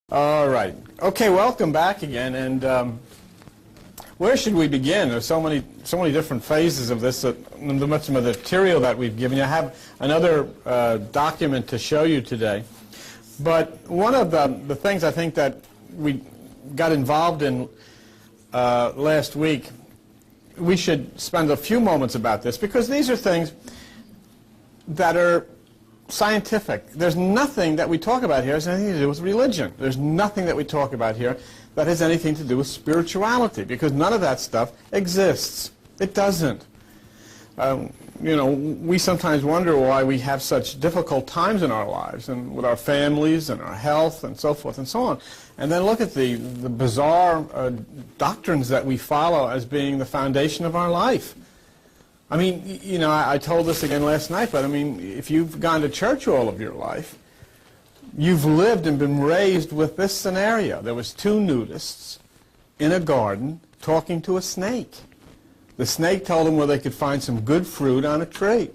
All right. Okay, welcome back again. And where should we begin? There's so many different phases of this, the much of the material that we've given you. I have another document to show you today. But one of the things I think that we got involved in last week, we should spend a few moments about this, because these are things that are scientific. There's nothing that we talk about here that has anything to do with religion. There's nothing that we talk about here that has anything to do with spirituality, because none of that stuff exists. It doesn't. We sometimes wonder why we have such difficult times in our lives and with our families and our health and so forth and so on. And then look at the bizarre doctrines that we follow as being the foundation of our life. I mean, I told this again last night, but I mean, if you've gone to church all of your life, you've lived and been raised with this scenario. There was two nudists in a garden talking to a snake. The snake told them where they could find some good fruit on a tree.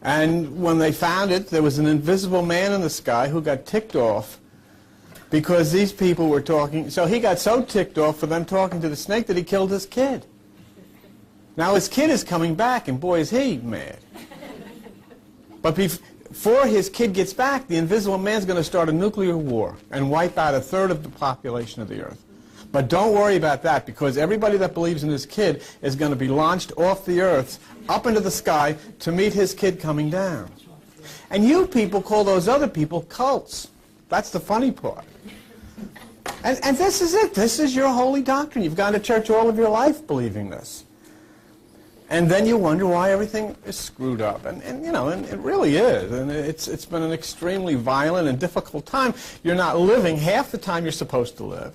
And when they found it, there was an invisible man in the sky who got ticked off because these people were talking. So he got so ticked off for them talking to the snake that he killed his kid. Now his kid is coming back, and boy is he mad. But before his kid gets back, the invisible man's going to start a nuclear war and wipe out 1/3 of the population of the earth. But don't worry about that, because everybody that believes in his kid is going to be launched off the earth up into the sky to meet his kid coming down. And you people call those other people cults. That's the funny part. And this is it. This is your holy doctrine. You've gone to church all of your life believing this. And then you wonder why everything is screwed up. And it really is. And it's been an extremely violent and difficult time. You're not living half the time you're supposed to live.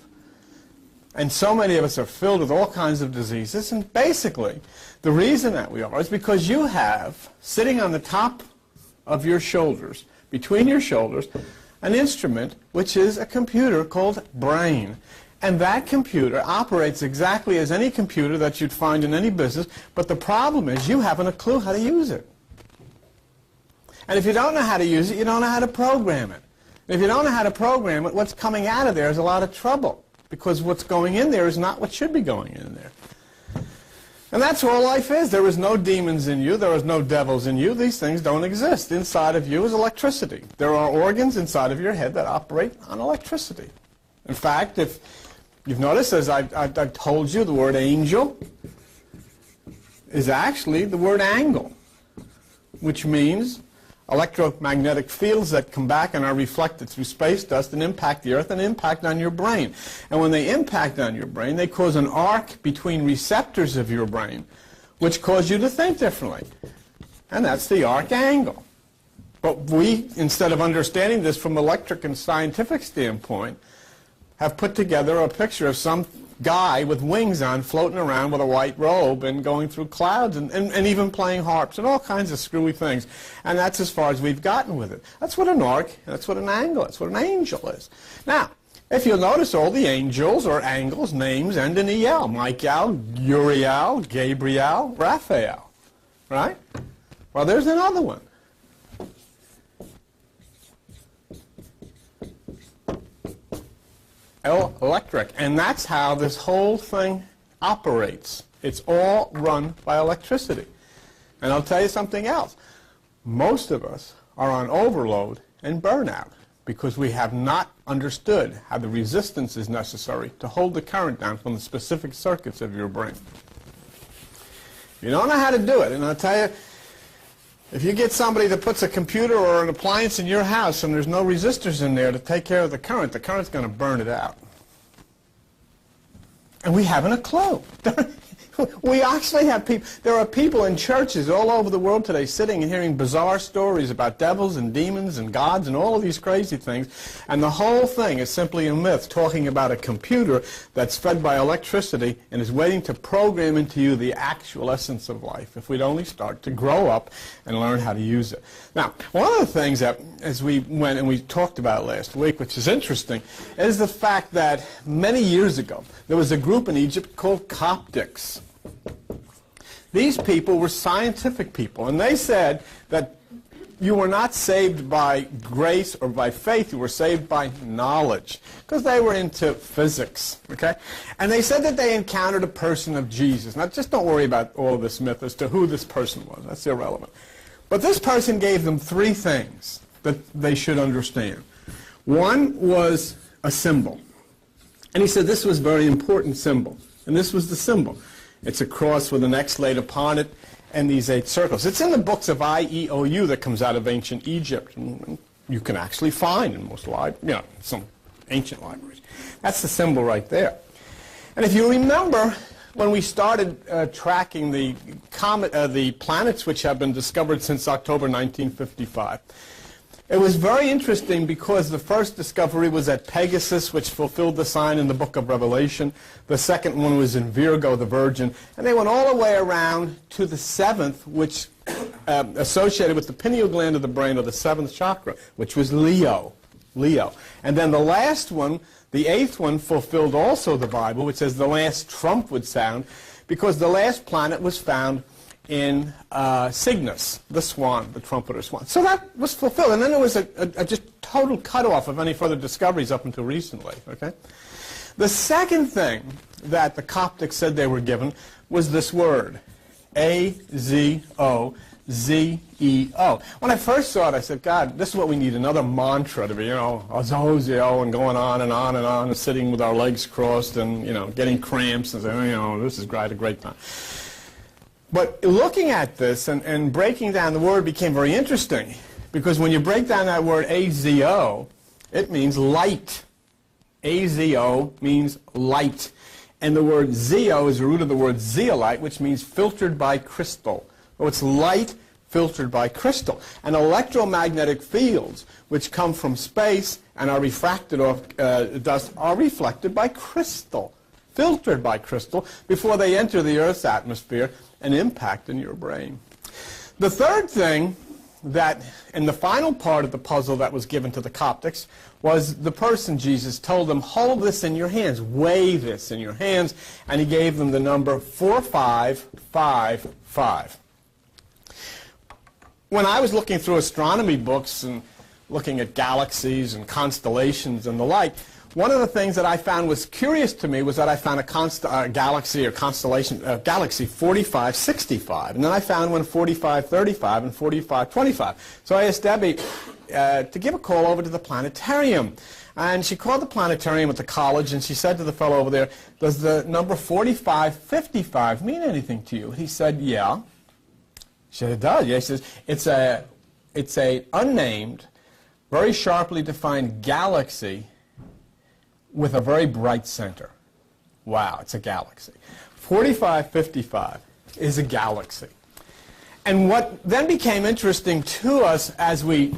And so many of us are filled with all kinds of diseases. And basically, the reason that we are is because you have, sitting on the top of your shoulders, between your shoulders, an instrument which is a computer called brain. And that computer operates exactly as any computer that you'd find in any business, but the problem is you haven't a clue how to use it. And if you don't know how to use it, you don't know how to program it. And if you don't know how to program it, what's coming out of there is a lot of trouble, because what's going in there is not what should be going in there. And that's all life is. There is no demons in you. There is no devils in you. These things don't exist. Inside of you is electricity. There are organs inside of your head that operate on electricity. In fact, if you've noticed, as I've told you, the word angel is actually the word angle, which means electromagnetic fields that come back and are reflected through space dust and impact the earth and impact on your brain. And when they impact on your brain, they cause an arc between receptors of your brain, which cause you to think differently. And that's the arc angle. But we, instead of understanding this from electric and scientific standpoint, have put together a picture of some guy with wings on floating around with a white robe and going through clouds and even playing harps and all kinds of screwy things. And that's as far as we've gotten with it. That's what an arc, that's what an angle, that's what an angel is. Now, if you'll notice, all the angels or angles, names end in EL. Michael, Uriel, Gabriel, Raphael. Right? Well, there's another one. Electric. And that's how this whole thing operates. It's all run by electricity. And I'll tell you something else. Most of us are on overload and burnout because we have not understood how the resistance is necessary to hold the current down from the specific circuits of your brain. You don't know how to do it. And I'll tell you, if you get somebody that puts a computer or an appliance in your house and there's no resistors in there to take care of the current's going to burn it out. And we haven't a clue. We actually have people, there are people in churches all over the world today sitting and hearing bizarre stories about devils and demons and gods and all of these crazy things. And the whole thing is simply a myth talking about a computer that's fed by electricity and is waiting to program into you the actual essence of life if we'd only start to grow up and learn how to use it. Now, one of the things that, as we went and we talked about last week, which is interesting, is the fact that many years ago there was a group in Egypt called Coptics. These people were scientific people, and they said that you were not saved by grace or by faith. You were saved by knowledge, because they were into physics, okay? And they said that they encountered a person of Jesus. Now, just don't worry about all of this myth as to who this person was. That's irrelevant. But this person gave them three things that they should understand. One was a symbol. And he said this was a very important symbol. And this was the symbol. It's a cross with an X laid upon it and these 8 circles. It's in the books of IEOU that comes out of ancient Egypt. And you can actually find in most some ancient libraries. That's the symbol right there. And if you remember, when we started tracking the planets which have been discovered since October 1955, it was very interesting because the first discovery was at Pegasus, which fulfilled the sign in the book of Revelation. The second one was in Virgo, the Virgin. And they went all the way around to the 7th, which associated with the pineal gland of the brain, or the 7th chakra, which was Leo. And then the last one, the 8th one, fulfilled also the Bible, which says the last trump would sound, because the last planet was found in Cygnus, the swan, the trumpeter swan. So that was fulfilled. And then there was a just total cutoff of any further discoveries up until recently. Okay? The second thing that the Coptics said they were given was this word, A-Z-O-Z-E-O. When I first saw it, I said, God, this is what we need, another mantra to be, Azozio, and going on and on and on, and sitting with our legs crossed and, getting cramps and saying, this is a great time. But looking at this and breaking down the word became very interesting, because when you break down that word A-Z-O, it means light. A-Z-O means light. And the word Zeo is the root of the word zeolite, which means filtered by crystal. So it's light filtered by crystal. And electromagnetic fields, which come from space and are refracted off dust, are reflected by crystal, filtered by crystal, before they enter the Earth's atmosphere and impact in your brain. The third thing that, in the final part of the puzzle that was given to the Coptics, was the person Jesus told them, hold this in your hands, weigh this in your hands, and he gave them the number 4555. When I was looking through astronomy books and looking at galaxies and constellations and the like, one of the things that I found was curious to me was that I found a galaxy or constellation, galaxy 4565. And then I found one 4535 and 4525. So I asked Debbie to give a call over to the planetarium. And she called the planetarium at the college, and she said to the fellow over there, does the number 4555 mean anything to you? He said, yeah. She said, it does. Yeah, he says, it's a unnamed, very sharply defined galaxy with a very bright center. Wow, it's a galaxy. 4555 is a galaxy. And what then became interesting to us as we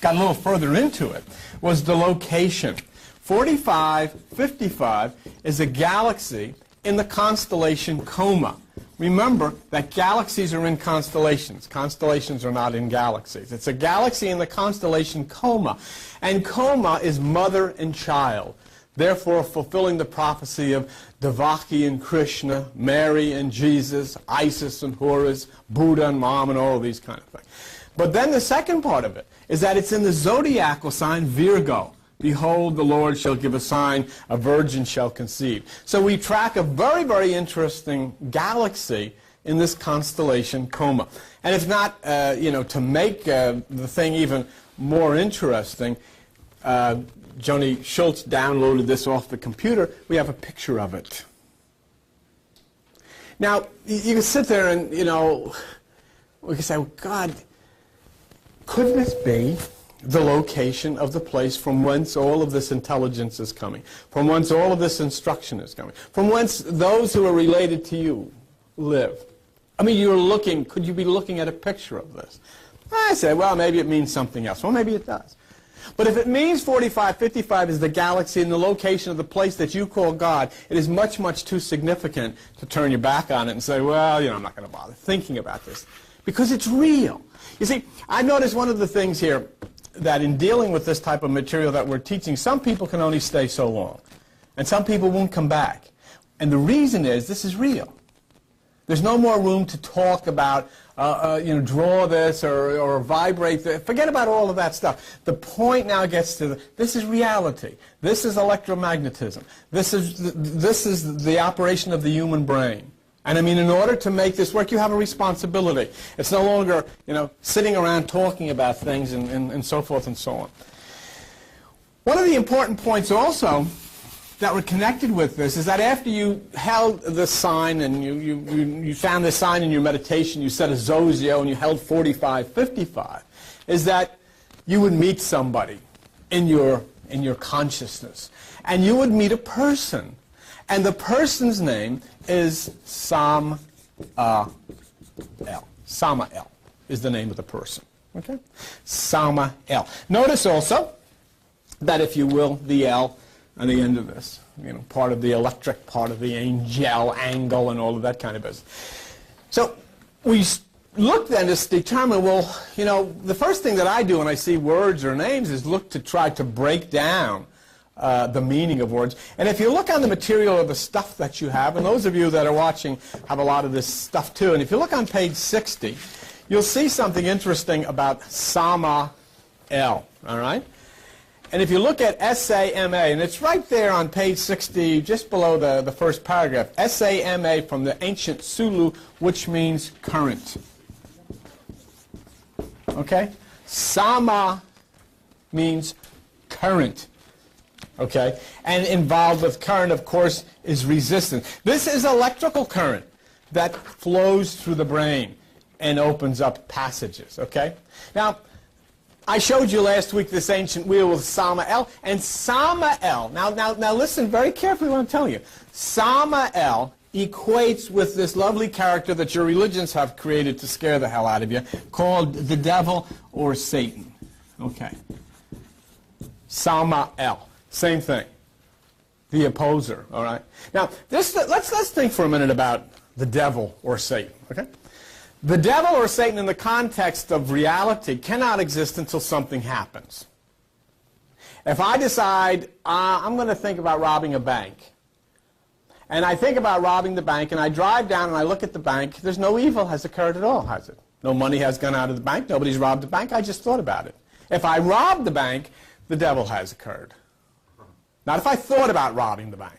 got a little further into it was the location. 4555 is a galaxy in the constellation Coma. Remember that galaxies are in constellations. Constellations are not in galaxies. It's a galaxy in the constellation Coma. And Coma is mother and child, therefore fulfilling the prophecy of Devaki and Krishna, Mary and Jesus, Isis and Horus, Buddha and Mom, and all of these kind of things. But then the second part of it is that it's in the zodiacal sign Virgo. Behold, the Lord shall give a sign, a virgin shall conceive. So we track a very, very interesting galaxy in this constellation Coma. And if not, to make the thing even more interesting, Joni Schultz downloaded this off the computer. We have a picture of it. Now, you can sit there and, we can say, well, God, could this be the location of the place from whence all of this intelligence is coming, from whence all of this instruction is coming, from whence those who are related to you live? I mean, could you be looking at a picture of this? I say, well, maybe it means something else. Well, maybe it does. But if it means 4555 is the galaxy and the location of the place that you call God, it is much, much too significant to turn your back on it and say, well, I'm not going to bother thinking about this. Because it's real. You see, I noticed one of the things here that in dealing with this type of material that we're teaching, some people can only stay so long. And some people won't come back. And the reason is this is real. There's no more room to talk about, draw this or vibrate this. Forget about all of that stuff. The point now gets to this is reality. This is electromagnetism. This is the operation of the human brain. And I mean, in order to make this work, you have a responsibility. It's no longer, sitting around talking about things and so forth and so on. One of the important points also that were connected with this is that after you held this sign and you found this sign in your meditation, you said a Zozio and you held 45-55, is that you would meet somebody in your consciousness. And you would meet a person. And the person's name is Samael. Samael is the name of the person. Okay? Samael. Notice also that, if you will, the L on the end of this, part of the electric, part of the angel, angle, and all of that kind of business. So we look then to determine, well, the first thing that I do when I see words or names is look to try to break down the meaning of words. And if you look on the material of the stuff that you have, and those of you that are watching have a lot of this stuff too, and if you look on page 60, you'll see something interesting about Samael, all right? And if you look at S-A-M-A, and it's right there on page 60, just below the first paragraph, S-A-M-A from the ancient Sulu, which means current. Okay? Sama means current. Okay? And involved with current, of course, is resistance. This is electrical current that flows through the brain and opens up passages. Okay? Now, I showed you last week this ancient wheel with Samael, and Samael, now listen very carefully what I'm telling you. Samael equates with this lovely character that your religions have created to scare the hell out of you, called the devil or Satan. Okay. Samael, same thing. The opposer, all right? Now, let's think for a minute about the devil or Satan, okay? The devil or Satan in the context of reality cannot exist until something happens. If I decide I'm going to think about robbing a bank, and I think about robbing the bank, and I drive down and I look at the bank, there's no evil has occurred at all, has it? No money has gone out of the bank, nobody's robbed the bank, I just thought about it. If I rob the bank, the devil has occurred. Not if I thought about robbing the bank.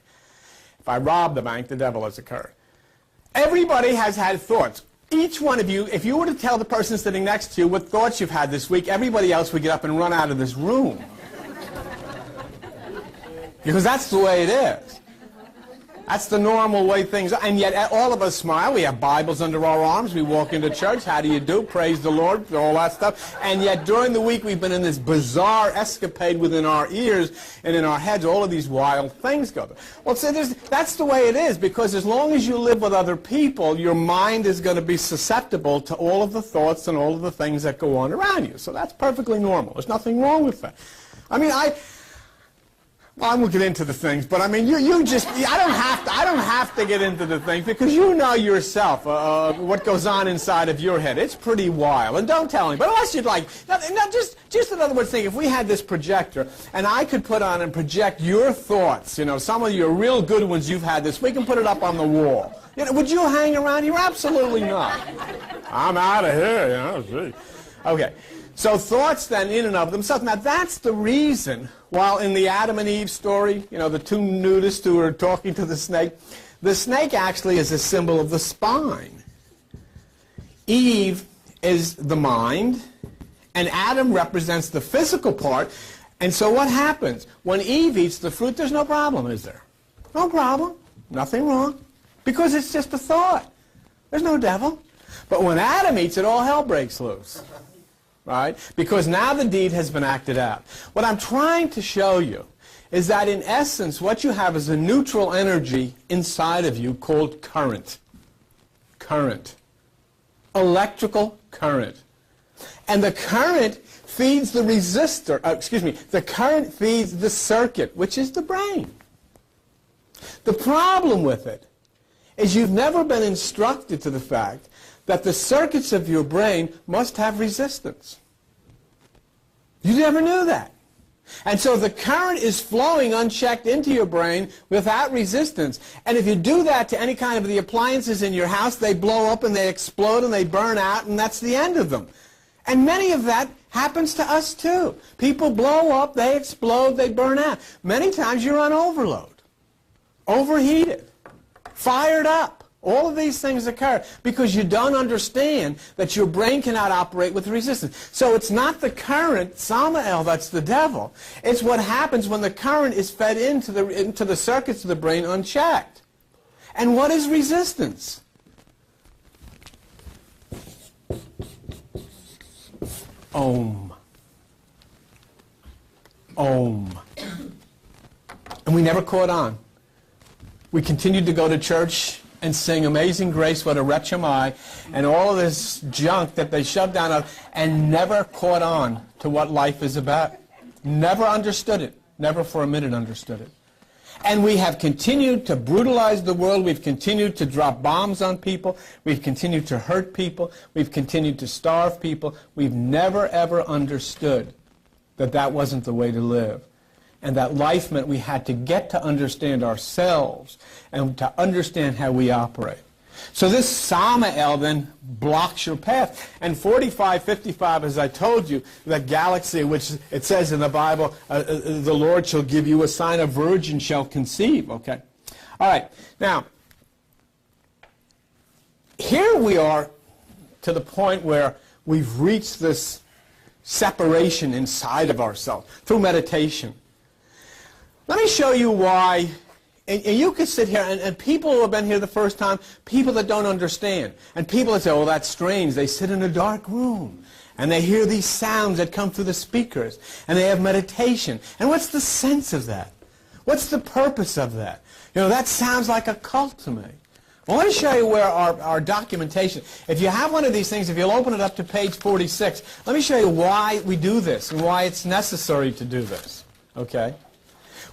If I rob the bank, the devil has occurred. Everybody has had thoughts. Each one of you, if you were to tell the person sitting next to you what thoughts you've had this week, everybody else would get up and run out of this room. Because that's the way it is. That's the normal way things are. And yet all of us smile. We have Bibles under our arms. We walk into church. How do you do? Praise the Lord. All that stuff. And yet during the week we've been in this bizarre escapade within our ears and in our heads. All of these wild things go. Well, see, that's the way it is, because as long as you live with other people, your mind is going to be susceptible to all of the thoughts and all of the things that go on around you. So that's perfectly normal. There's nothing wrong with that. I mean, well, I won't get into the things, but I mean, I don't have to get into the things, because you know yourself what goes on inside of your head. It's pretty wild, and don't tell me. But unless you'd like, just in other words, think if we had this projector and I could put on and project your thoughts, some of your real good ones you've had this week, and put it up on the wall. Would you hang around here? Absolutely not. I'm out of here. Gee. Okay. So thoughts then in and of themselves. Now that's the reason, while in the Adam and Eve story, the two nudists who are talking to the snake actually is a symbol of the spine. Eve is the mind, and Adam represents the physical part. And so what happens? When Eve eats the fruit, there's no problem, is there? No problem. Nothing wrong. Because it's just a thought. There's no devil. But when Adam eats it, all hell breaks loose. Right? Because now the deed has been acted out. What I'm trying to show you is that in essence what you have is a neutral energy inside of you called current. Current. Electrical current. And the current feeds the resistor, the current feeds the circuit, which is the brain. The problem with it is you've never been instructed to the fact that the circuits of your brain must have resistance. You never knew that. And so the current is flowing unchecked into your brain without resistance. And if you do that to any kind of the appliances in your house, they blow up and they explode and they burn out, and that's the end of them. And many of that happens to us too. People blow up, they explode, they burn out. Many times you're on overload, overheated, fired up. All of these things occur because you don't understand that your brain cannot operate with resistance. So it's not the current, Samael, that's the devil. It's what happens when the current is fed into the circuits of the brain unchecked. And what is resistance? Om. Om. And we never caught on. We continued to go to church and sing Amazing Grace, What a Wretch Am I, and all of this junk that they shoved down us, and never caught on to what life is about. Never understood it. Never for a minute understood it. And we have continued to brutalize the world. We've continued to drop bombs on people. We've continued to hurt people. We've continued to starve people. We've never, ever understood that that wasn't the way to live. And that life meant we had to get to understand ourselves and to understand how we operate. So this Samael then blocks your path. And 4555, as I told you, that galaxy, which it says in the Bible, the Lord shall give you a sign, a virgin shall conceive. Okay? All right. Now, here we are to the point where we've reached this separation inside of ourselves through meditation. Let me show you why, and you can sit here, and people who have been here the first time, people that don't understand, and people that say, oh, that's strange. They sit in a dark room, and they hear these sounds that come through the speakers, and they have meditation. And what's the sense of that? What's the purpose of that? You know, that sounds like a cult to me. Well, let me show you where our documentation, if you have one of these things, if you'll open it up to page 46, let me show you why we do this and why it's necessary to do this. Okay?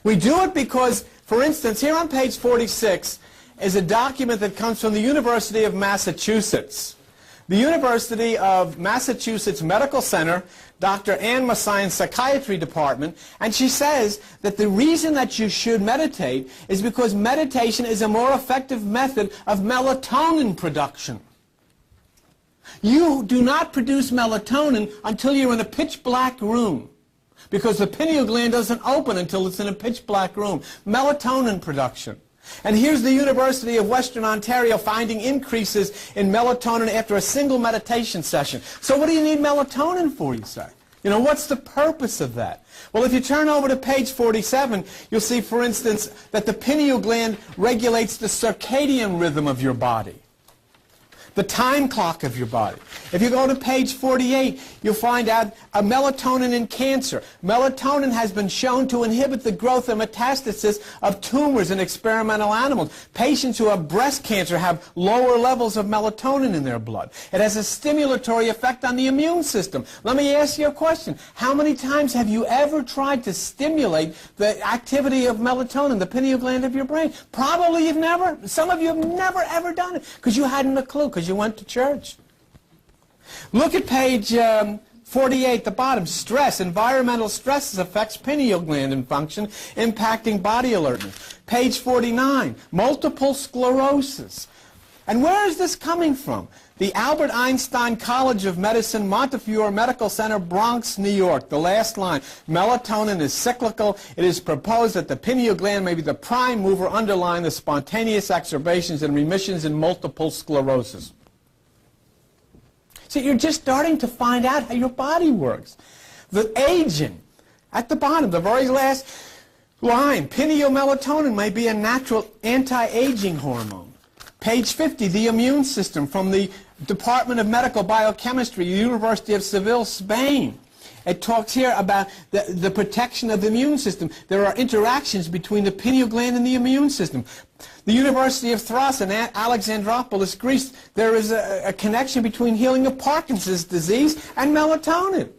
We do it because, for instance, here on page 46 is a document that comes from the University of Massachusetts. The University of Massachusetts Medical Center, Dr. Ann Messiaen's Psychiatry Department, and she says that the reason that you should meditate is because meditation is a more effective method of melatonin production. You do not produce melatonin until you're in a pitch black room, because the pineal gland doesn't open until it's in a pitch black room. Melatonin production. And here's the University of Western Ontario finding increases in melatonin after a single meditation session. So what do you need melatonin for, you say? You know, what's the purpose of that? Well, if you turn over to page 47, you'll see, for instance, that the pineal gland regulates the circadian rhythm of your body, the time clock of your body. If you go to page 48, you'll find out a melatonin in cancer. Melatonin has been shown to inhibit the growth and metastasis of tumors in experimental animals. Patients who have breast cancer have lower levels of melatonin in their blood. It has a stimulatory effect on the immune system. Let me ask you a question. How many times have you ever tried to stimulate the activity of melatonin, the pineal gland of your brain? Probably you've never. Some of you have never, ever done it because you hadn't a clue, because you went to church. Look at page 48, the bottom. Stress. Environmental stresses affects pineal gland and function, impacting body alertness. Page 49, multiple sclerosis. And where is this coming from? The Albert Einstein College of Medicine, Montefiore Medical Center, Bronx, New York. The last line, melatonin is cyclical. It is proposed that the pineal gland may be the prime mover underlying the spontaneous exacerbations and remissions in multiple sclerosis. So you're just starting to find out how your body works. The aging, at the bottom, the very last line, pineal melatonin may be a natural anti-aging hormone. Page 50, the immune system from the Department of Medical Biochemistry, University of Seville, Spain. It talks here about the protection of the immune system. There are interactions between the pineal gland and the immune system. The University of Thrace in Alexandroupolis, Greece, there is a connection between healing of Parkinson's disease and melatonin.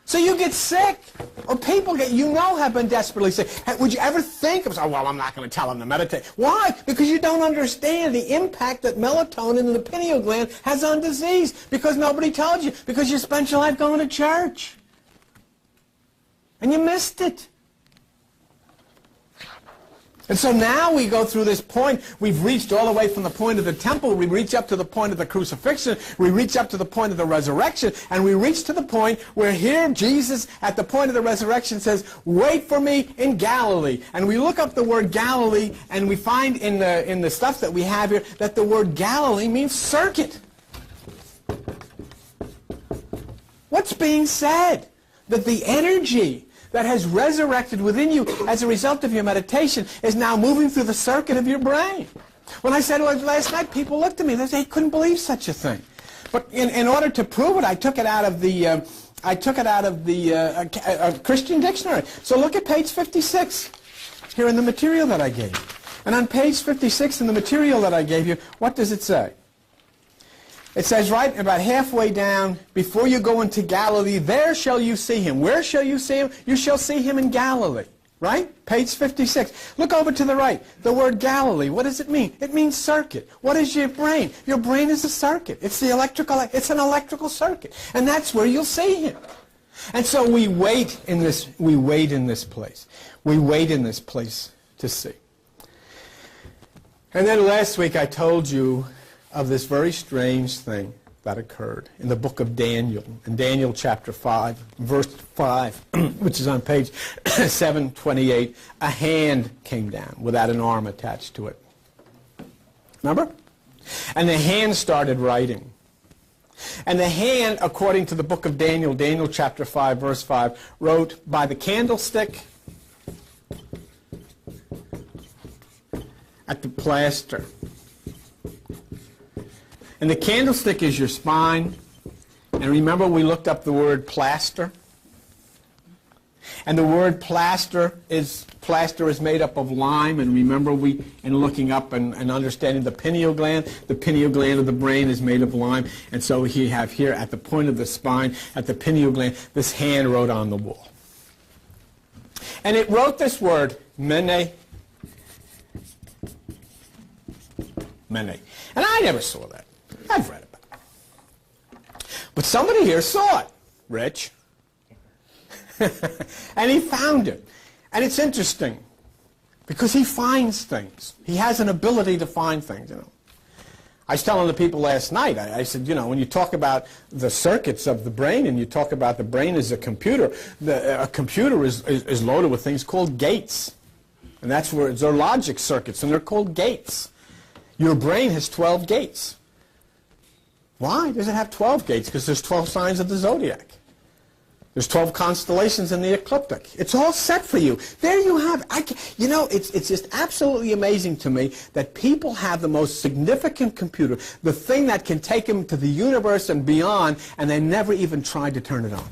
So you get sick, or people have been desperately sick. Would you ever think of, oh, well, I'm not going to tell them to meditate. Why? Because you don't understand the impact that melatonin in the pineal gland has on disease. Because nobody told you. Because you spent your life going to church. And you missed it. And so now we go through this point. We've reached all the way from the point of the temple. We reach up to the point of the crucifixion. We reach up to the point of the resurrection. And we reach to the point where here Jesus, at the point of the resurrection, says, wait for me in Galilee. And we look up the word Galilee, and we find in the stuff that we have here that the word Galilee means circuit. What's being said? That the energy that has resurrected within you as a result of your meditation is now moving through the circuit of your brain. When I said it last night, people looked at me and they couldn't believe such a thing. But in order to prove it, I took it out of the Christian dictionary. So look at page 56 here in the material that I gave you. And on page 56 in the material that I gave you, what does it say? It says right about halfway down, before you go into Galilee, there shall you see him. Where shall you see him? You shall see him in Galilee. Right? Page 56. Look over to the right. The word Galilee, what does it mean? It means circuit. What is your brain? Your brain is a circuit. It's an electrical circuit. And that's where you'll see him. And so we wait in this place. We wait in this place to see. And then last week I told you of this very strange thing that occurred in the book of Daniel, in Daniel chapter 5, verse 5, which is on page 728. A hand came down without an arm attached to it. Remember? And the hand started writing. And the hand, according to the book of Daniel, Daniel chapter 5, verse 5, wrote by the candlestick at the plaster. And the candlestick is your spine. And remember we looked up the word plaster? And the word plaster is made up of lime. And remember in looking up and understanding the pineal gland of the brain is made of lime. And so we have here at the point of the spine, at the pineal gland, this hand wrote on the wall. And it wrote this word, mene. Mene. And I never saw that. I've read about it. But somebody here saw it, Rich. And he found it. And it's interesting because he finds things. He has an ability to find things, I was telling the people last night, I said, when you talk about the circuits of the brain and you talk about the brain as a computer, a computer is loaded with things called gates. And that's where they're logic circuits, and they're called gates. Your brain has 12 gates. Why does it have 12 gates? Because there's 12 signs of the zodiac. There's 12 constellations in the ecliptic. It's all set for you. There you have it. It's just absolutely amazing to me that people have the most significant computer, the thing that can take them to the universe and beyond, and they never even tried to turn it on.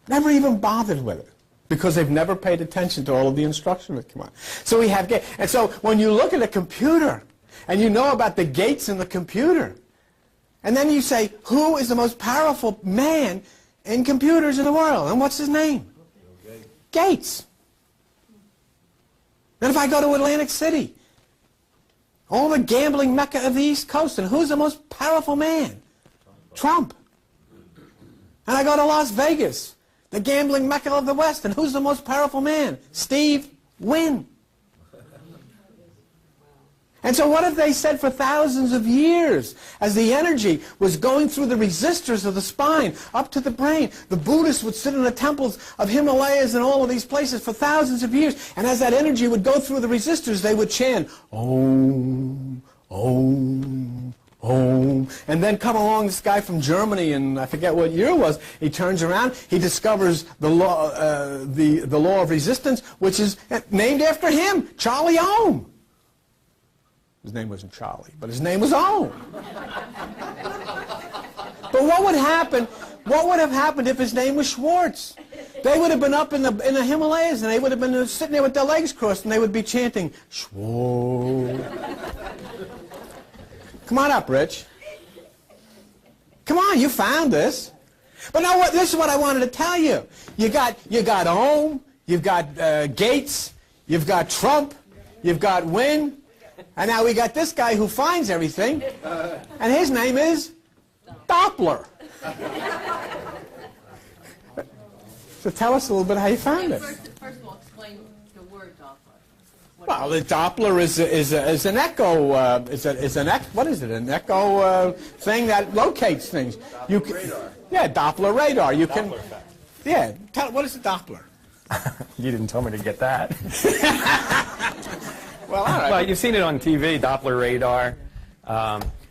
Never even bothered with it. Because they've never paid attention to all of the instructions that come out. So we have gates. And so when you look at a computer, and you know about the gates in the computer, and then you say, who is the most powerful man in computers in the world? And what's his name? Gates. Then if I go to Atlantic City, all the gambling mecca of the East Coast, and who's the most powerful man? Trump. And I go to Las Vegas, the gambling mecca of the West, and who's the most powerful man? Steve Wynn. And so what have they said for thousands of years as the energy was going through the resistors of the spine up to the brain? The Buddhists would sit in the temples of Himalayas and all of these places for thousands of years, and as that energy would go through the resistors, they would chant, Om, Om, Om. And then come along this guy from Germany, and I forget what year it was, he turns around, he discovers the law of resistance, which is named after him, Charlie Ohm. His name wasn't Charlie, but his name was Ohm. But what would happen? What would have happened if his name was Schwartz? They would have been up in the Himalayas, and they would have been sitting there with their legs crossed, and they would be chanting, Schwartz. Come on up, Rich. Come on, you found this. But now this is what I wanted to tell you. You got Ohm, you've got Gates, you've got Trump, you've got Wynn. And now we got this guy who finds everything, and his name is Doppler. So tell us a little bit how you found it. First of all, explain the word Doppler. Well, the Doppler is an echo. What is it? An echo thing that locates things. Radar. Yeah, Doppler radar. You can. Doppler effect. Yeah. What is a Doppler? You didn't tell me to get that. Well, all right. Well, you've seen it on TV, Doppler radar.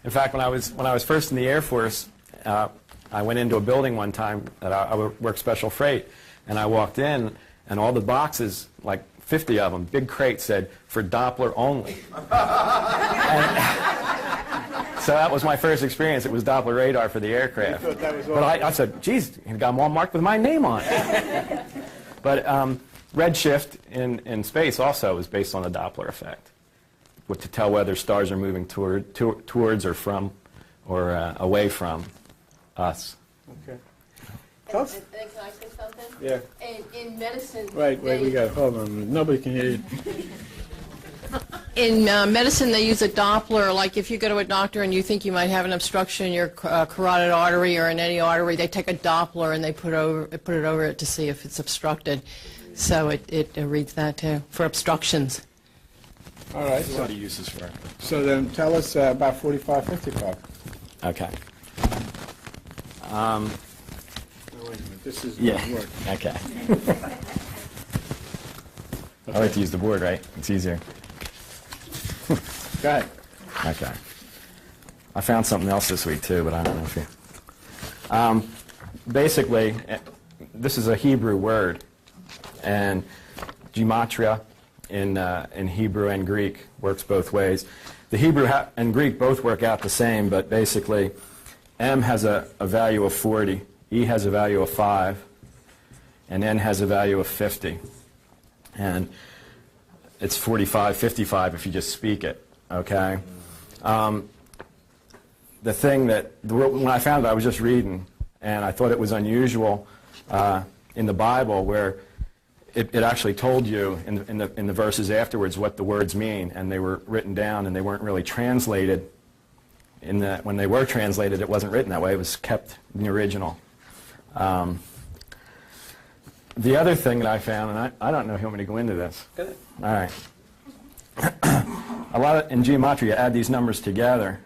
In fact, when I was first in the Air Force, I went into a building one time that I worked special freight, and I walked in, and all the boxes, like 50 of them, big crates, said, "For Doppler only." So that was my first experience. It was Doppler radar for the aircraft. You thought that was all But I said, geez, it got them all marked with my name on it. But redshift in space also is based on the Doppler effect, to tell whether stars are moving towards or from or away from us. Okay. And can I say something? Yeah. In medicine, Wait, we got. Hold on a minute. Nobody can hear you. in medicine they use a Doppler. Like if you go to a doctor and you think you might have an obstruction in your carotid artery or in any artery, they take a Doppler and they put it over it to see if it's obstructed. So it reads that too for obstructions. All right. What do you use this for? So then tell us about 4555. Okay. Oh, wait a minute. This is Yeah. work. Okay. I like to use the board, right? It's easier. Go ahead. Okay. I found something else this week too, but I don't know if you. Basically, this is a Hebrew word, and gematria in Hebrew and Greek works both ways. The Hebrew and Greek both work out the same, but basically, M has a value of 40, E has a value of 5, and N has a value of 50. And it's 45, 55 if you just speak it, okay? The thing that, when I found it, I was just reading, and I thought it was unusual in the Bible where it actually told you in the verses afterwards what the words mean, and they were written down, and they weren't really translated. When they were translated, it wasn't written that way. It was kept in the original. The other thing that I found, and I don't know if you want me to go into this. Go ahead. All right. In geometry, you add these numbers together,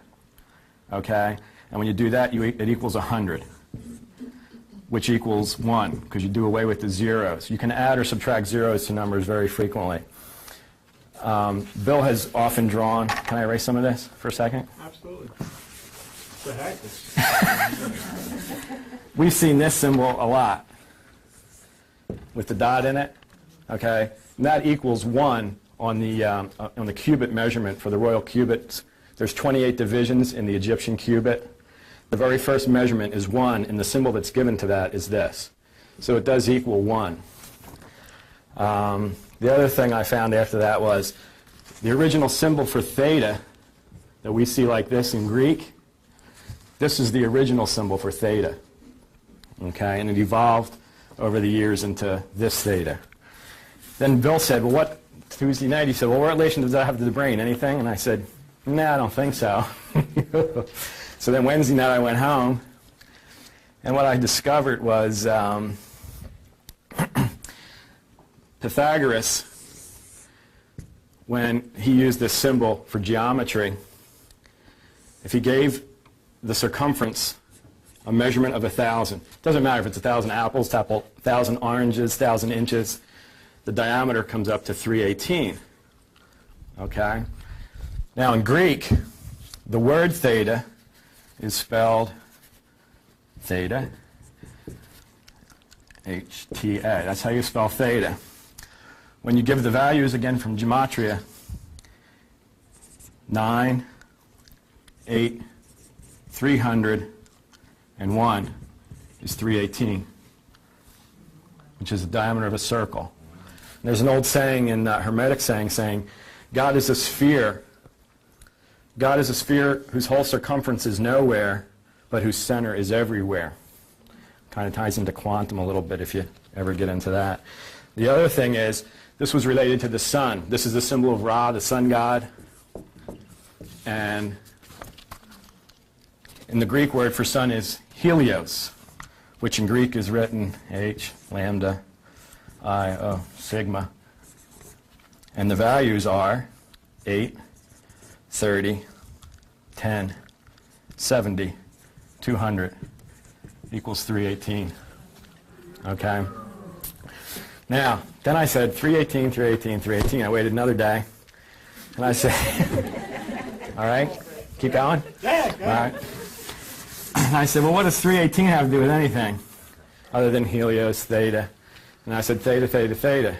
okay? And when you do that, it equals 100, which equals 1, because you do away with the zeros. You can add or subtract zeros to numbers very frequently. Bill has often drawn, can I erase some of this for a second? Absolutely. Go ahead. We've seen this symbol a lot with the dot in it, okay? And that equals 1 on the cubit measurement for the royal cubits. There's 28 divisions in the Egyptian cubit. The very first measurement is 1, and the symbol that's given to that is this. So it does equal 1. The other thing I found after that was the original symbol for theta that we see like this in Greek. This is the original symbol for theta, okay? And it evolved over the years into this theta. Then Bill said, well, what, Tuesday night, he said, well, what relation does that have to the brain? Anything? And I said, nah, I don't think so. So then Wednesday night I went home, and what I discovered was Pythagoras, when he used this symbol for geometry, if he gave the circumference a measurement of 1,000, doesn't matter if it's 1,000 apples, 1,000 oranges, 1,000 inches, the diameter comes up to 318. Okay? Now in Greek, the word theta is spelled theta, H-T-A. That's how you spell theta. When you give the values again from gematria, 9, 8, 300, and 1 is 318, which is the diameter of a circle. And there's an old saying in Hermetic saying, God is a sphere. God is a sphere whose whole circumference is nowhere, but whose center is everywhere. Kind of ties into quantum a little bit if you ever get into that. The other thing is, this was related to the sun. This is the symbol of Ra, the sun god. And the Greek word for sun is helios, which in Greek is written H, lambda, I, O, sigma. And the values are 8, 30, 10, 70, 200 equals 318. Okay? Now, then I said 318, 318, 318. I waited another day, and I said, all right, keep going? Yeah, All right. And I said, well, what does 318 have to do with anything other than Helios, theta? And I said, theta, theta, theta.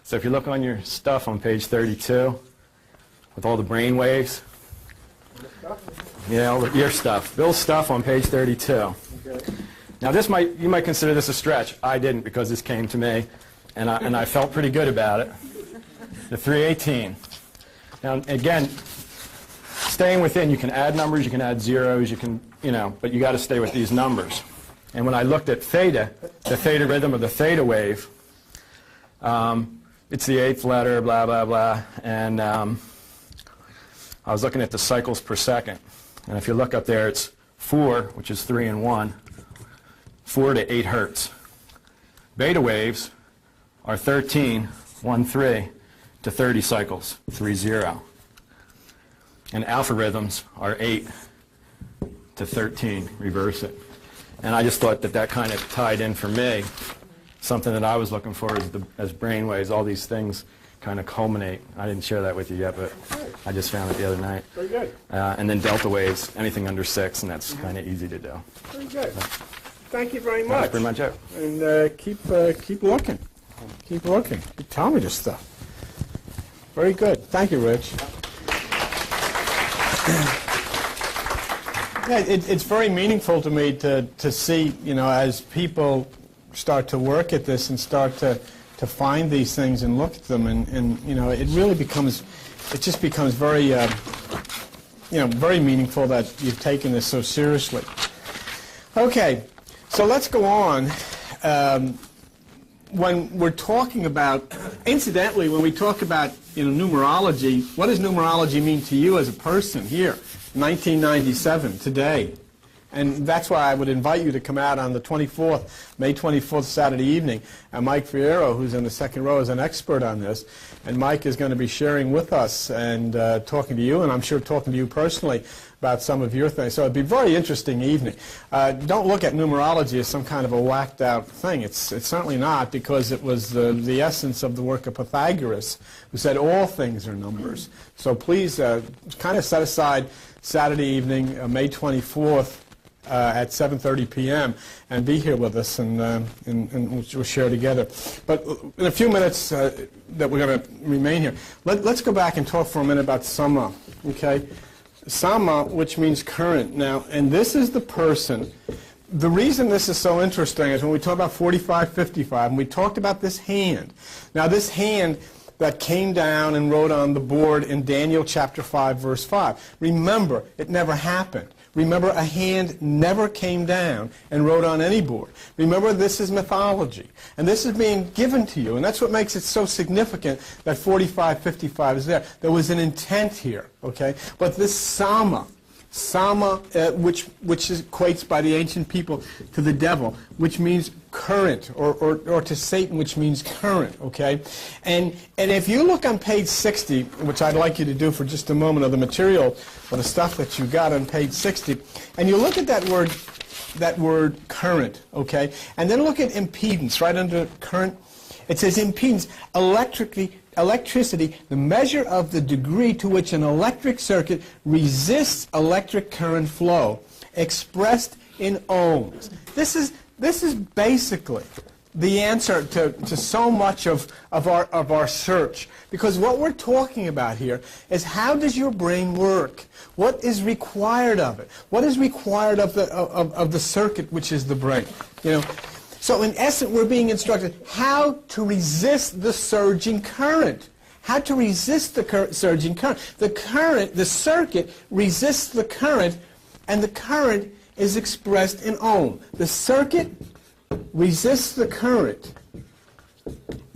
So if you look on your stuff on page 32, with all the brain waves, your stuff, Bill's stuff on page 32. Okay. Now, you might consider this a stretch. I didn't, because this came to me, and I felt pretty good about it. The 318. Now, again, staying within, you can add numbers, you can add zeros, you can, but you got to stay with these numbers. And when I looked at theta, the theta rhythm of the theta wave, it's the 8th letter, blah, blah, blah, and I was looking at the cycles per second. And if you look up there, it's 4, which is 3 and 1, 4 to 8 hertz. Beta waves are 13, 1, 3 to 30 cycles, 3, 0. And alpha rhythms are 8 to 13, reverse it. And I just thought that kind of tied in for me. Something that I was looking for as brain waves, all these things kind of culminate. I didn't share that with you yet, but I just found it the other night. Very good. And then delta waves, anything under 6, and that's kind of easy to do. Very good. Thank you very much. That's pretty much it. And keep looking. Keep looking. Keep telling me this stuff. Very good. Thank you, Rich. Yeah, it's very meaningful to me to see, as people start to work at this and start to find these things and look at them, and it really becomes, it just becomes very, very meaningful that you've taken this so seriously. Okay, so let's go on. When we're talking about, incidentally, when we talk about numerology, what does numerology mean to you as a person here, 1997, today? And that's why I would invite you to come out on the 24th, May 24th, Saturday evening. And Mike Fierro, who's in the second row, is an expert on this. And Mike is going to be sharing with us and talking to you, and I'm sure talking to you personally about some of your things. So it'd be a very interesting evening. Don't look at numerology as some kind of a whacked out thing. It's certainly not, because it was the essence of the work of Pythagoras, who said all things are numbers. So please kind of set aside Saturday evening, May 24th, at 7:30 p.m. and be here with us, and we'll share together. But in a few minutes that we're going to remain here, let's go back and talk for a minute about Sama. Okay, Sama, which means current. Now, and this is the person. The reason this is so interesting is when we talk about 45-55, and we talked about this hand. Now, this hand that came down and wrote on the board in Daniel chapter 5, verse 5. Remember, it never happened. Remember, a hand never came down and wrote on any board. Remember, this is mythology. And this is being given to you. And that's what makes it so significant that 45-55 is there. There was an intent here, okay? But this Sama, which equates by the ancient people to the devil, which means current, or to Satan, which means current, okay? And if you look on page 60, which I'd like you to do for just a moment, of the material, or the stuff that you got on page 60, and you look at that word current, okay? And then look at impedance, right under current. It says impedance, electricity, the measure of the degree to which an electric circuit resists electric current flow, expressed in ohms. This is basically the answer to so much of our search. Because what we're talking about here is, how does your brain work? What is required of it? What is required of the circuit, which is the brain? So in essence, we're being instructed how to resist the surging current. How to resist the surging current. The circuit resists the current, and the current is expressed in ohm. The circuit resists the current,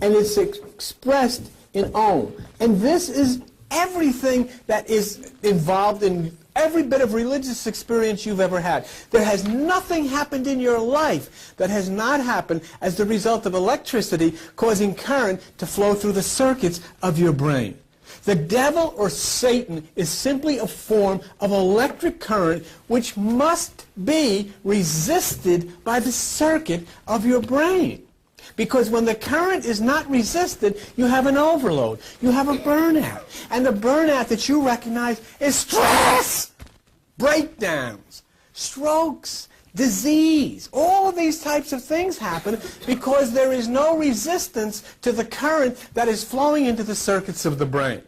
and it's expressed in ohm. And this is everything that is involved in every bit of religious experience you've ever had. There has nothing happened in your life that has not happened as the result of electricity causing current to flow through the circuits of your brain. The devil or Satan is simply a form of electric current which must be resisted by the circuit of your brain. Because when the current is not resisted, you have an overload. You have a burnout. And the burnout that you recognize is stress, breakdowns, strokes, disease. All of these types of things happen because there is no resistance to the current that is flowing into the circuits of the brain.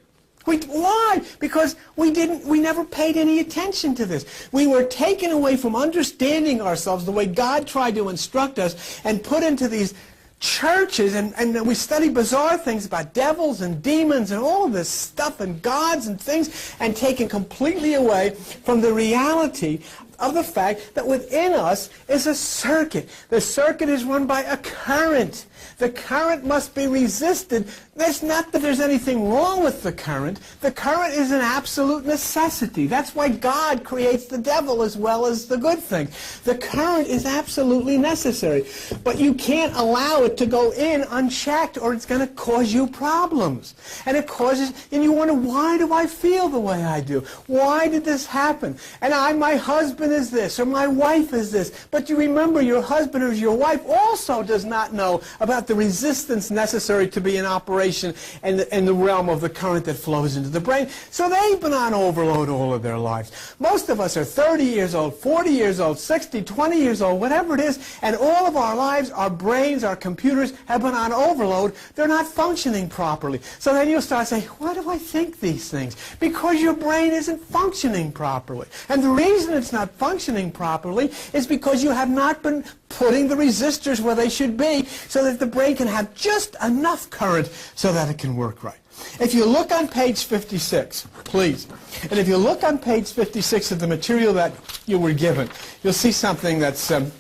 Why? Because we never paid any attention to this. We were taken away from understanding ourselves the way God tried to instruct us and put into these churches, and we study bizarre things about devils and demons and all of this stuff and gods and things, and taken completely away from the reality of the fact that within us is a circuit. The circuit is run by a current. The current must be resisted. It's not that there's anything wrong with the current. The current is an absolute necessity. That's why God creates the devil as well as the good thing. The current is absolutely necessary. But you can't allow it to go in unchecked or it's going to cause you problems. And you wonder, why do I feel the way I do? Why did this happen? And my husband is this, or my wife is this. But you remember, your husband or your wife also does not know about the resistance necessary to be in operation and the realm of the current that flows into the brain. So they've been on overload all of their lives. Most of us are 30 years old, 40 years old, 60, 20 years old, whatever it is, and all of our lives, our brains, our computers have been on overload. They're not functioning properly. So then you'll start saying, why do I think these things? Because your brain isn't functioning properly. And the reason it's not functioning properly is because you have not been putting the resistors where they should be so that the brain can have just enough current so that it can work right. If you look on page 56, please, and if you look on page 56 of the material that you were given, you'll see something that's, and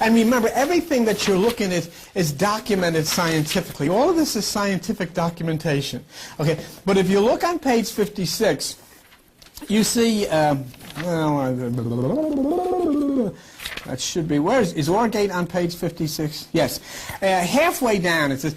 remember, everything that you're looking at is documented scientifically. All of this is scientific documentation. Okay, but if you look on page 56, you see, that should be, where is Orgate on page 56? Yes. Halfway down it says,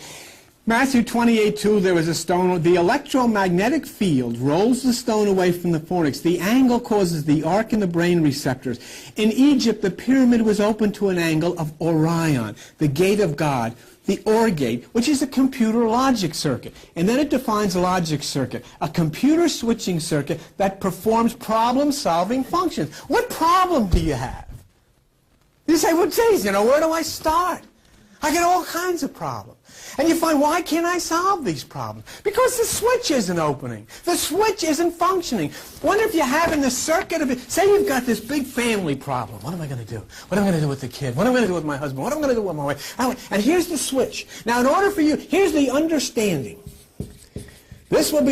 Matthew 28:2, there was a stone, the electromagnetic field rolls the stone away from the fornix. The angle causes the arc in the brain receptors. In Egypt, the pyramid was open to an angle of Orion, the gate of God, the OR gate, which is a computer logic circuit. And then it defines a logic circuit, a computer switching circuit that performs problem-solving functions. What problem do you have? You say, well, geez, where do I start? I get all kinds of problems. And you find, why can't I solve these problems? Because the switch isn't opening. The switch isn't functioning. Wonder if you have in the circuit of it, say you've got this big family problem. What am I going to do? What am I going to do with the kid? What am I going to do with my husband? What am I going to do with my wife? And here's the switch. Now, in order for you, here's the understanding. This will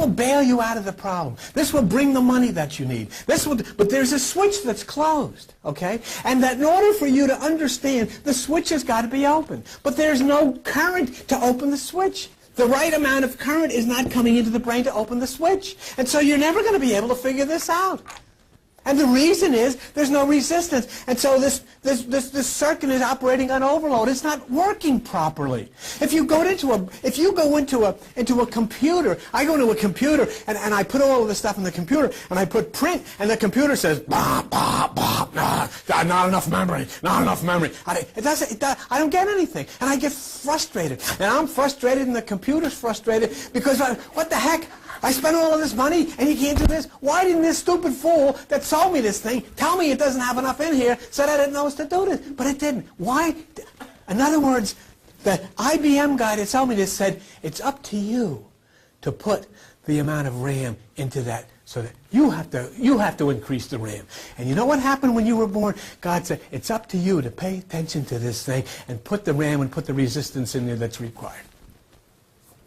bail you out of the problem. This will bring the money that you need. But there's a switch that's closed, okay? And that in order for you to understand, the switch has got to be open. But there's no current to open the switch. The right amount of current is not coming into the brain to open the switch. And so you're never going to be able to figure this out. And the reason is there's no resistance. And so this circuit is operating on overload. It's not working properly. If you go into a computer, I go into a computer and I put all of the stuff in the computer and I put print and the computer says, bah, bah, bah, nah, not enough memory, not enough memory. I don't get anything. And I get frustrated. And I'm frustrated and the computer's frustrated because what the heck? I spent all of this money and you can't do this. Why didn't this stupid fool that sold me this thing tell me it doesn't have enough in here so that it knows to do this? But it didn't. Why? In other words, the IBM guy that sold me this said, it's up to you to put the amount of RAM into that so that you have to increase the RAM. And you know what happened when you were born? God said, it's up to you to pay attention to this thing and put the RAM and put the resistance in there that's required.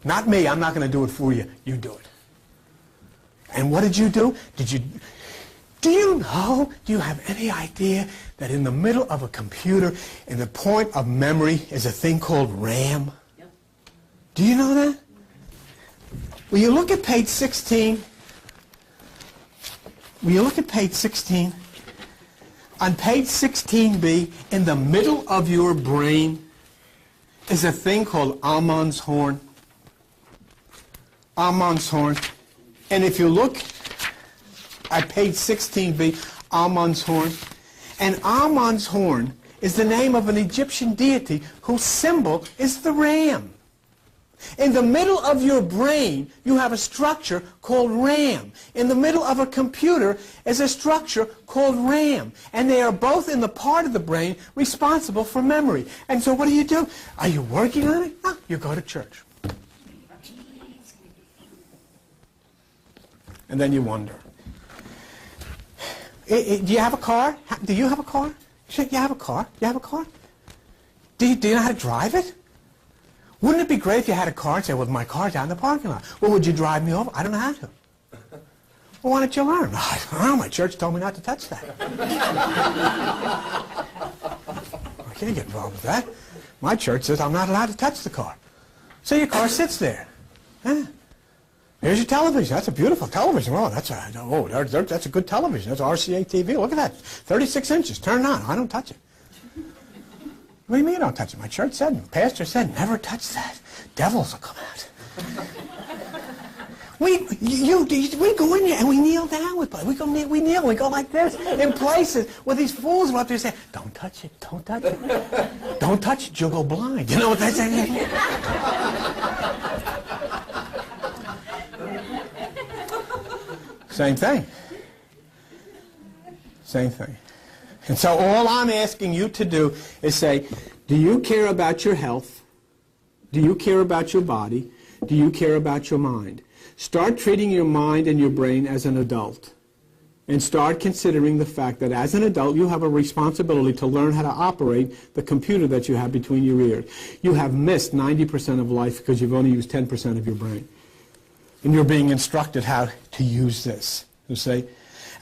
Not me. I'm not going to do it for you. You do it. And what did you do? Do you know, do you have any idea that in the middle of a computer, in the point of memory, is a thing called RAM? Yep. Do you know that? Well, you look at page 16. Will you look at page 16? On page 16b, in the middle of your brain, is a thing called Amon's horn. Amon's horn. And if you look at page 16b, Amon's horn, and Amon's horn is the name of an Egyptian deity whose symbol is the ram. In the middle of your brain, you have a structure called RAM. In the middle of a computer is a structure called RAM. And they are both in the part of the brain responsible for memory. And so what do? Are you working on it? No, you go to church. And then you wonder. Do you have a car? Do you have a car? You have a car? You have a car? Do you know how to drive it? Wouldn't it be great if you had a car and say, well, my car's out in the parking lot. Well, would you drive me over? I don't know how to. Well, why don't you learn? I don't know. My church told me not to touch that. I can't get involved with that. My church says I'm not allowed to touch the car. So your car sits there. Here's your television. That's a beautiful television. Oh, that's a good television. That's RCA TV. Look at that. 36 inches. Turn it on. I don't touch it. What do you mean I don't touch it? My church said, the pastor said, never touch that. Devils will come out. We go in there and we kneel down with we kneel, we go like this in places where these fools are up there saying, don't touch it, don't touch it. Don't touch it, you'll go blind. You know what they say? Same thing. Same thing. And so all I'm asking you to do is say, do you care about your health? Do you care about your body? Do you care about your mind? Start treating your mind and your brain as an adult. And start considering the fact that as an adult, you have a responsibility to learn how to operate the computer that you have between your ears. You have missed 90% of life because you've only used 10% of your brain. And you're being instructed how to use this, you see?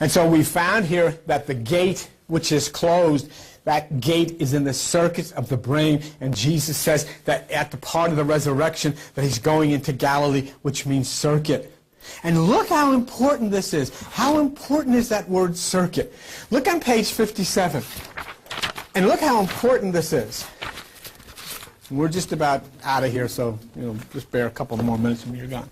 And so we found here that the gate which is closed, that gate is in the circuits of the brain, and Jesus says that at the part of the resurrection that he's going into Galilee, which means circuit. And look how important this is. How important is that word circuit? Look on page 57. And look how important this is. We're just about out of here, so just bear a couple more minutes and you're gone.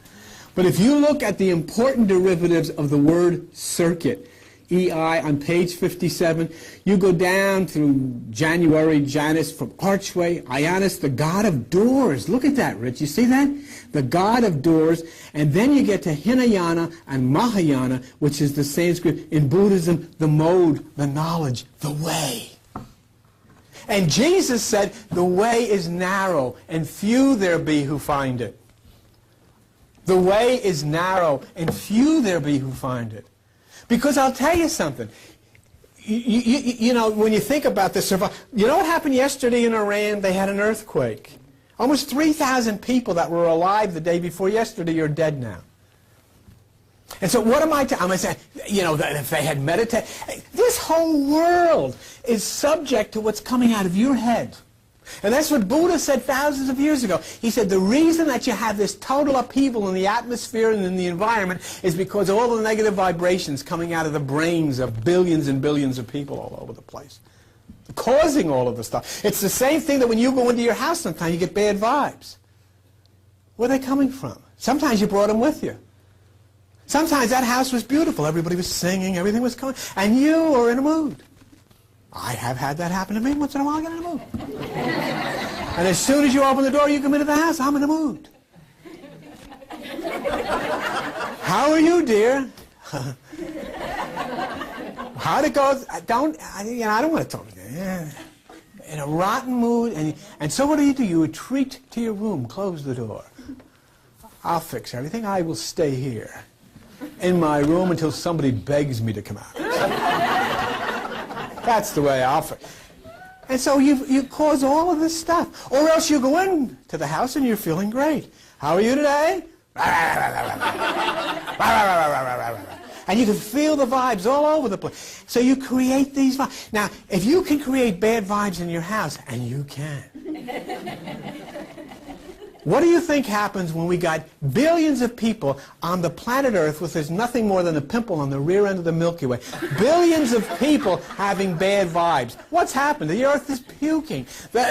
But if you look at the important derivatives of the word circuit, EI on page 57, you go down through January, Janus, from Archway, Ionis, the god of doors. Look at that, Rich. You see that? The god of doors. And then you get to Hinayana and Mahayana, which is the Sanskrit, in Buddhism, the mode, the knowledge, the way. And Jesus said, the way is narrow, and few there be who find it. The way is narrow, and few there be who find it. Because I'll tell you something. You know, when you think about this, you know what happened yesterday in Iran? They had an earthquake. Almost 3,000 people that were alive the day before yesterday are dead now. And so what am I I'm going to say, if they had meditated. This whole world is subject to what's coming out of your head. And that's what Buddha said thousands of years ago. He said the reason that you have this total upheaval in the atmosphere and in the environment is because of all the negative vibrations coming out of the brains of billions and billions of people all over the place, causing all of the stuff. It's the same thing that when you go into your house sometimes you get bad vibes. Where are they coming from? Sometimes you brought them with you. Sometimes that house was beautiful. Everybody was singing. Everything was coming. And you were in a mood. I have had that happen to me. Once in a while I get in a mood. And as soon as you open the door, you come into the house, I'm in a mood. How are you, dear? How'd it go? I don't want to talk to you. In a rotten mood. And so what do? You retreat to your room, close the door. I'll fix everything. I will stay here in my room until somebody begs me to come out. That's the way I'll fix. And so you cause all of this stuff. Or else you go into the house and you're feeling great. How are you today? And you can feel the vibes all over the place. So you create these vibes. Now, if you can create bad vibes in your house, and you can. What do you think happens when we got billions of people on the planet Earth with there's nothing more than a pimple on the rear end of the Milky Way? Billions of people having bad vibes. What's happened? The Earth is puking. What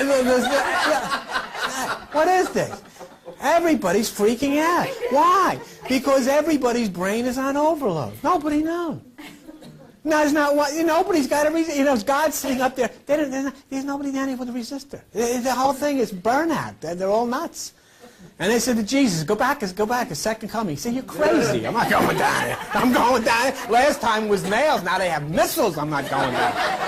is this? Everybody's freaking out. Why? Because everybody's brain is on overload. Nobody knows. No, it's not what, nobody's got a reason. God's sitting up there. There's nobody down here with a resistor. The whole thing is burnout. They're all nuts. And they said to Jesus, go back, a second coming. He said, you're crazy. I'm not going down there. I'm going down there. Last time was nails. Now they have missiles. I'm not going down there.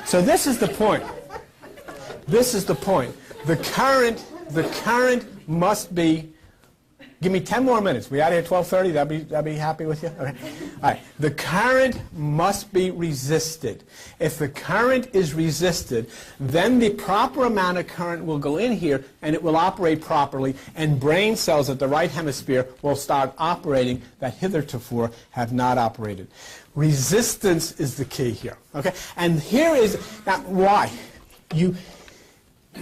So this is the point. This is the point. The current must be. Give me 10 more minutes. We out here at 12:30. That'd be happy with you? Okay. All right. The current must be resisted. If the current is resisted, then the proper amount of current will go in here and it will operate properly, and brain cells at the right hemisphere will start operating that hitherto have not operated. Resistance is the key here. Okay? And here is now why.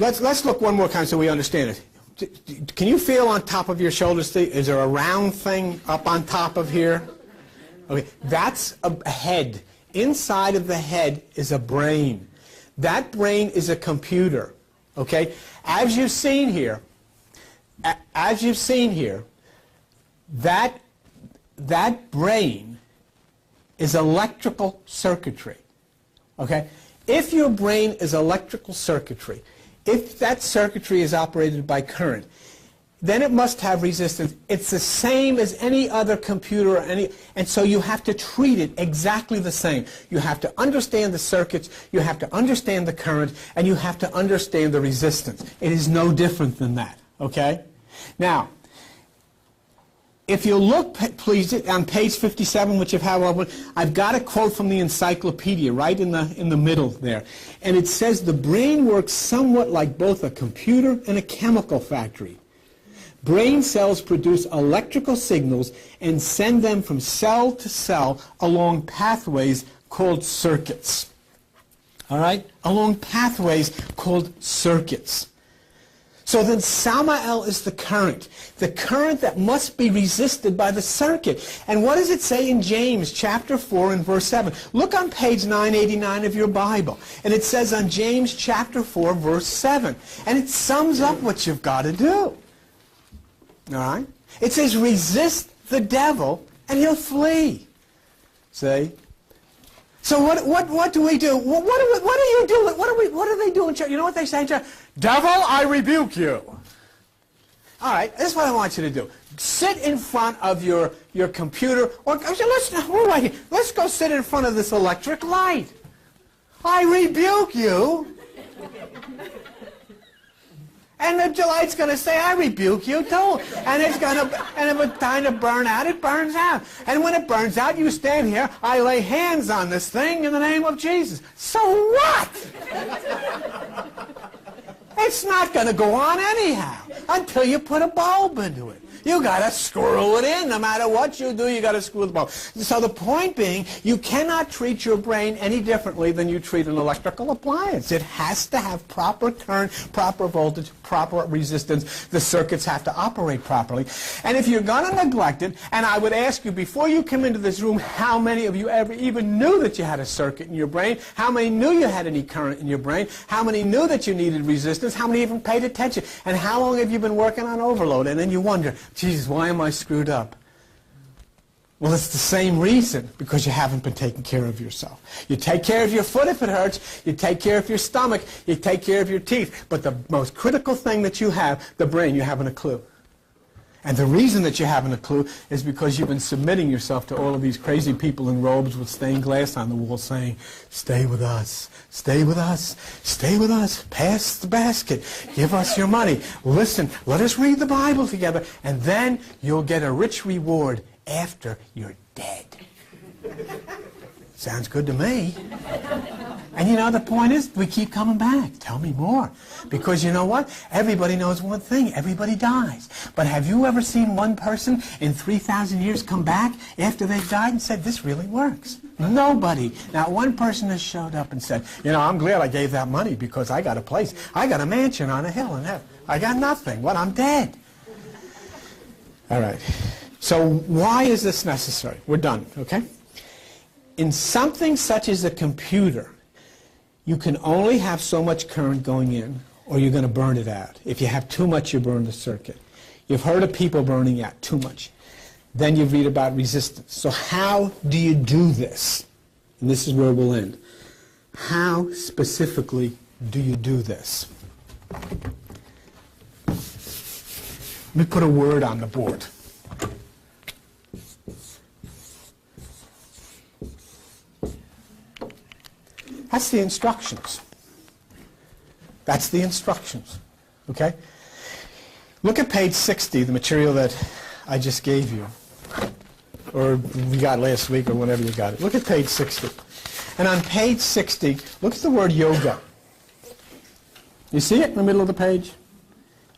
Let's look one more time so we understand it. Can you feel on top of your shoulders? Is there a round thing up on top of here? Okay, that's a head. Inside of the head is a brain. That brain is a computer. Okay, as you've seen here, that brain is electrical circuitry. Okay, if your brain is electrical circuitry, if that circuitry is operated by current, then it must have resistance. It's the same as any other computer, and so you have to treat it exactly the same. You have to understand the circuits, you have to understand the current, and you have to understand the resistance. It is no different than that, okay? Now, if you look, please, on page 57, which you've had open, I've got a quote from the encyclopedia right in the middle there. And it says, the brain works somewhat like both a computer and a chemical factory. Brain cells produce electrical signals and send them from cell to cell along pathways called circuits. All right? Along pathways called circuits. So then Samael is the current that must be resisted by the circuit. And what does it say in James chapter 4 and verse 7? Look on page 989 of your Bible. And it says on James chapter 4 verse 7. And it sums up what you've got to do. All right? It says, resist the devil and he'll flee. See? So what do we do? What do you do? What do they do in church? You know what they say in church? Devil, I rebuke you. All right, this is what I want you to do. Sit in front of your computer, or let's go sit in front of this electric light. I rebuke you. And the light's going to say, I rebuke you too. And it's going to, and if it's time to burn out, it burns out. And when it burns out, you stand here, I lay hands on this thing in the name of Jesus. So what? It's not going to go on anyhow until you put a bulb into it. You got to screw it in. No matter what you do, you got to screw the bulb. So the point being, you cannot treat your brain any differently than you treat an electrical appliance. It has to have proper current, proper voltage, proper resistance. The circuits have to operate properly. And if you're going to neglect it, and I would ask you, before you come into this room, how many of you ever even knew that you had a circuit in your brain? How many knew you had any current in your brain? How many knew that you needed resistance? How many even paid attention? And how long have you been working on overload? And then you wonder, Jesus, why am I screwed up? Well, it's the same reason, because you haven't been taking care of yourself. You take care of your foot if it hurts. You take care of your stomach. You take care of your teeth. But the most critical thing that you have, the brain, you haven't a clue. And the reason that you haven't a clue is because you've been submitting yourself to all of these crazy people in robes with stained glass on the wall saying, stay with us, stay with us, stay with us, pass the basket, give us your money, listen, let us read the Bible together, and then you'll get a rich reward after you're dead. Sounds good to me. And you know, the point is, we keep coming back. Tell me more. Because you know what? Everybody knows one thing. Everybody dies. But have you ever seen one person in 3,000 years come back after they've died and said, this really works? Nobody. Not one person has showed up and said, you know, I'm glad I gave that money because I got a place. I got a mansion on a hill in heaven. I got nothing. Well, I'm dead. All right. So why is this necessary? We're done, okay? In something such as a computer, you can only have so much current going in or you're going to burn it out. If you have too much, you burn the circuit. You've heard of people burning out too much. Then you read about resistance. So how do you do this? And this is where we'll end. How specifically do you do this? Let me put a word on the board. That's the instructions. That's the instructions. Okay? Look at page 60, the material that I just gave you, or we got last week, or whenever you got it. Look at page 60. And on page 60, look at the word yoga. You see it in the middle of the page?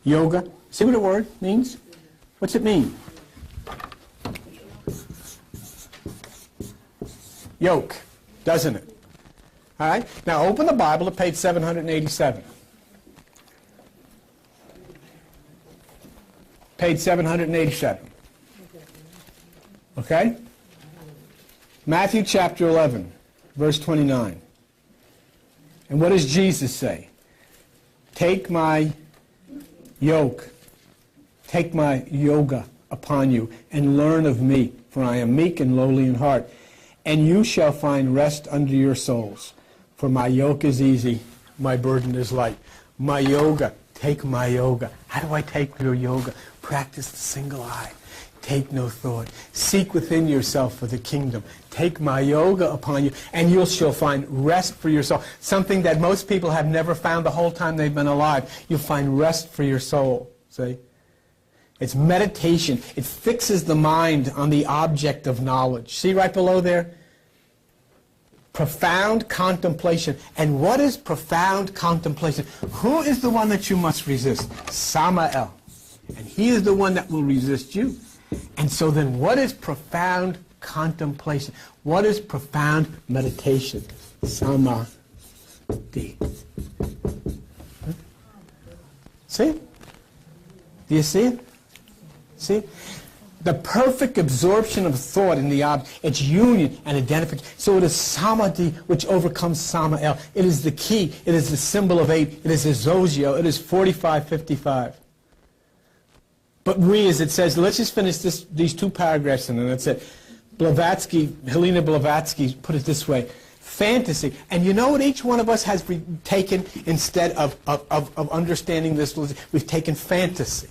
Yoga. See what the word means? What's it mean? Yoke, doesn't it? All right? Now open the Bible to page 787. Page 787. Okay? Matthew chapter 11, verse 29. And what does Jesus say? Take my yoke, take my yoga upon you, and learn of me, for I am meek and lowly in heart, and you shall find rest under your souls. For my yoke is easy, my burden is light. My yoga, take my yoga. How do I take your yoga? Practice the single eye. Take no thought. Seek within yourself for the kingdom. Take my yoga upon you, and you shall find rest for your soul. Something that most people have never found the whole time they've been alive. You'll find rest for your soul. See? It's meditation. It fixes the mind on the object of knowledge. See right below there? Profound contemplation. And what is profound contemplation? Who is the one that you must resist? Samael. And he is the one that will resist you. And so then what is profound contemplation? What is profound meditation? Samadhi. See it? Do you see it? See it? The perfect absorption of thought in the object, its union and identification. So it is samadhi which overcomes Samael. It is the key. It is the symbol of 8. It is the zogio. It is 4555. But we, as it says, let's just finish these two paragraphs and then that's it. Blavatsky, Helena Blavatsky put it this way. Fantasy. And you know what each one of us has taken instead of understanding this? We've taken fantasy.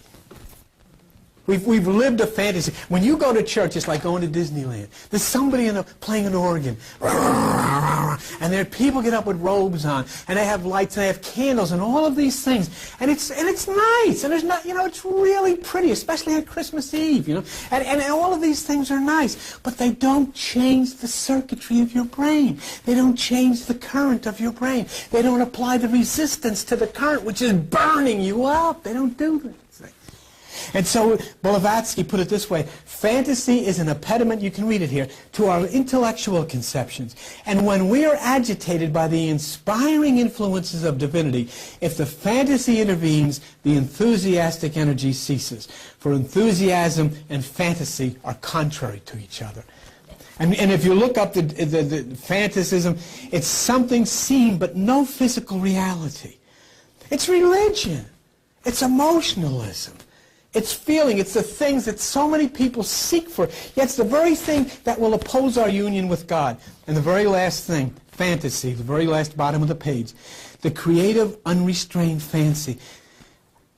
We've lived a fantasy. When you go to church, it's like going to Disneyland. There's somebody playing an organ. And there people get up with robes on, and they have lights, and they have candles, and all of these things. And it's nice. And there's not, it's really pretty, especially at Christmas Eve, And all of these things are nice. But they don't change the circuitry of your brain. They don't change the current of your brain. They don't apply the resistance to the current, which is burning you up. They don't do that. And so Blavatsky put it this way, fantasy is an impediment, you can read it here, to our intellectual conceptions. And when we are agitated by the inspiring influences of divinity, if the fantasy intervenes, the enthusiastic energy ceases. For enthusiasm and fantasy are contrary to each other. And if you look up the fantasism, it's something seen but no physical reality. It's religion. It's emotionalism. It's feeling. It's the things that so many people seek for. Yet it's the very thing that will oppose our union with God. And the very last thing, fantasy, the very last bottom of the page. The creative, unrestrained fancy.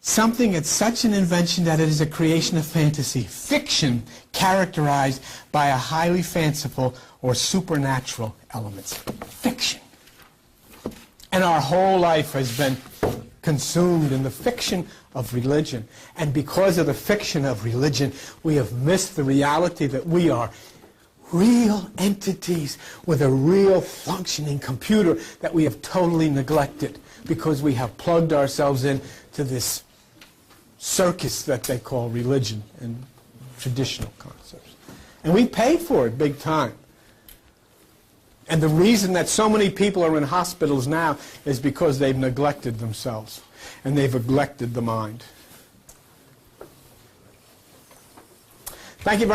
Something that's such an invention that it is a creation of fantasy. Fiction characterized by a highly fanciful or supernatural elements. Fiction. And our whole life has been consumed in the fiction of religion. And because of the fiction of religion, we have missed the reality that we are real entities with a real functioning computer that we have totally neglected because we have plugged ourselves in to this circus that they call religion and traditional concepts. And we pay for it big time. And the reason that so many people are in hospitals now is because they've neglected themselves and they've neglected the mind. Thank you very much.